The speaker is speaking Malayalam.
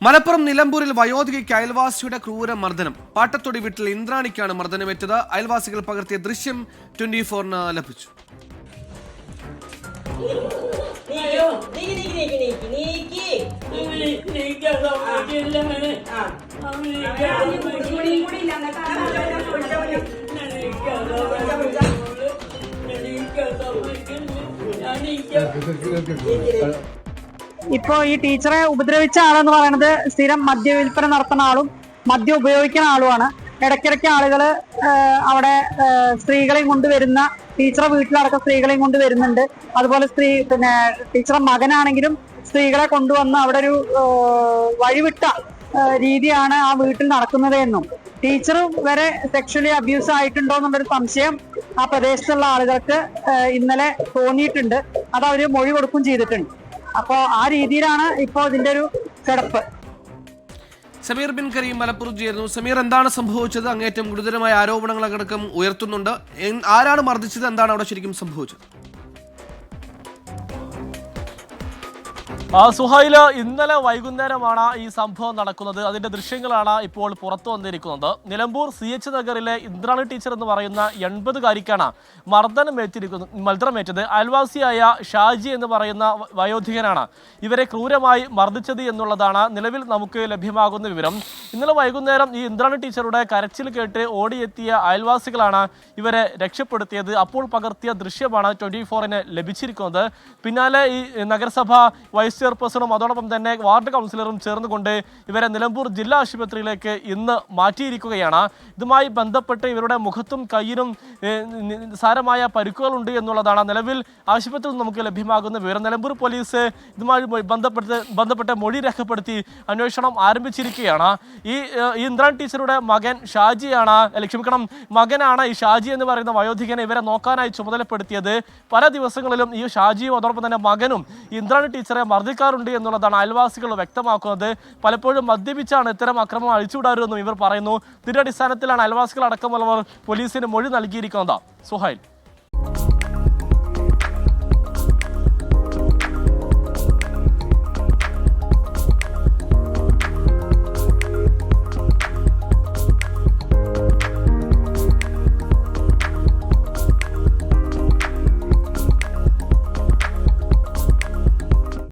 മലപ്പുറം നിലമ്പൂരിൽ വയോധികയ്ക്ക് അയൽവാസിയുടെ ക്രൂര മർദ്ദനം. പാട്ടത്തൊടി വീട്ടിൽ ഇന്ദ്രാണിക്കാണ് മർദ്ദനമേറ്റത്. അയൽവാസികൾ പകർത്തിയ ദൃശ്യം 24-ന് ലഭിച്ചു. ഇപ്പോ ഈ ടീച്ചറെ ഉപദ്രവിച്ച ആളെന്ന് പറയുന്നത് സ്ഥിരം മദ്യവിൽപ്പന നടത്തുന്ന ആളും മദ്യം ഉപയോഗിക്കുന്ന ആളുമാണ്. ഇടയ്ക്കിടയ്ക്ക് ആളുകൾ അവിടെ സ്ത്രീകളെയും കൊണ്ടുവരുന്ന, ടീച്ചറെ വീട്ടിലടക്കം സ്ത്രീകളെയും കൊണ്ടുവരുന്നുണ്ട്. അതുപോലെ ടീച്ചറെ മകനാണെങ്കിലും സ്ത്രീകളെ കൊണ്ടുവന്ന് അവിടെ ഒരു വഴിവിട്ട രീതിയാണ് ആ വീട്ടിൽ നടക്കുന്നത് എന്നും ടീച്ചർ വരെ സെക്ഷലി അബ്യൂസ് ആയിട്ടുണ്ടോ എന്നുള്ളൊരു സംശയം ആ പ്രദേശത്തുള്ള ആളുകൾക്ക് ഇന്നലെ തോന്നിയിട്ടുണ്ട്. അത് അവര് മൊഴി കൊടുക്കുകയും ചെയ്തിട്ടുണ്ട്. അപ്പോ ആ രീതിയിലാണ് ഇപ്പോ ഇതിന്റെ ഒരു കിടപ്പ്. സമീർ ബിൻ കരീം മലപ്പുറം ചേരുന്നു. സമീർ, എന്താണ് സംഭവിച്ചത്? അങ്ങേറ്റം ഗുരുതരമായ ആരോപണങ്ങളടക്കം ഉയർത്തുന്നുണ്ട്. ആരാണ് മർദ്ദിച്ചത്? എന്താണ് അവിടെ ശരിക്കും സംഭവിച്ചത്? സുഹൈല, ഇന്നലെ വൈകുന്നേരമാണ് ഈ സംഭവം നടക്കുന്നത്. അതിന്റെ ദൃശ്യങ്ങളാണ് ഇപ്പോൾ പുറത്തു വന്നിരിക്കുന്നത്. നിലമ്പൂർ CH നഗറിലെ ഇന്ദ്രാണി ടീച്ചർ എന്ന് പറയുന്ന 80-കാരിക്കാണ് മർദ്ദനമേറ്റത്. അയൽവാസിയായ ഷാജി എന്ന് പറയുന്ന വയോധികനാണ് ഇവരെ ക്രൂരമായി മർദ്ദിച്ചത് എന്നുള്ളതാണ് നിലവിൽ നമുക്ക് ലഭ്യമാകുന്ന വിവരം. ഇന്നലെ വൈകുന്നേരം ഈ ഇന്ദ്രാണി ടീച്ചറുടെ കരച്ചിൽ കേട്ട് ഓടിയെത്തിയ അയൽവാസികളാണ് ഇവരെ രക്ഷപ്പെടുത്തിയത്. അപ്പോൾ പകർത്തിയ ദൃശ്യമാണ് 24-ന് ലഭിച്ചിരിക്കുന്നത്. പിന്നാലെ ഈ നഗരസഭ വൈസ് ചെയർപേഴ്സണും അതോടൊപ്പം തന്നെ വാർഡ് കൗൺസിലറും ചേർന്നുകൊണ്ട് ഇവരെ നിലമ്പൂർ ജില്ലാ ആശുപത്രിയിലേക്ക് ഇന്ന് മാറ്റിയിരിക്കുകയാണ്. ഇതുമായി ബന്ധപ്പെട്ട് ഇവരുടെ മുഖത്തും കയ്യിനും സാരമായ പരിക്കുകളുണ്ട് എന്നുള്ളതാണ് നിലവിൽ ആശുപത്രിയിൽ നമുക്ക് ലഭ്യമാകുന്ന വിവരം. നിലമ്പൂർ പോലീസ് ഇതുമായി ബന്ധപ്പെട്ട് മൊഴി രേഖപ്പെടുത്തി അന്വേഷണം ആരംഭിച്ചിരിക്കുകയാണ്. ഈ ഇന്ദ്രാണി ടീച്ചറുടെ മകനാണ് ഈ ഷാജി എന്ന് പറയുന്ന വയോധികനെ ഇവരെ നോക്കാനായി ചുമതലപ്പെടുത്തിയത്. പല ദിവസങ്ങളിലും ഈ ഷാജിയും അതോടൊപ്പം തന്നെ മകനും ഇന്ദ്രാണി ടീച്ചറെ മർദ്ദിക്കാറുണ്ട് എന്നുള്ളതാണ് അയൽവാസികൾ വ്യക്തമാക്കുന്നത്. പലപ്പോഴും മദ്യപിച്ചാണ് ഇത്തരം അക്രമം അഴിച്ചുവിടാറുമെന്നും ഇവർ പറയുന്നു. ഇതിന്റെ അടിസ്ഥാനത്തിലാണ് അയൽവാസികൾ അടക്കമുള്ളവർ പോലീസിന് മൊഴി നൽകിയിരിക്കുന്നത്. സുഹൈൽ.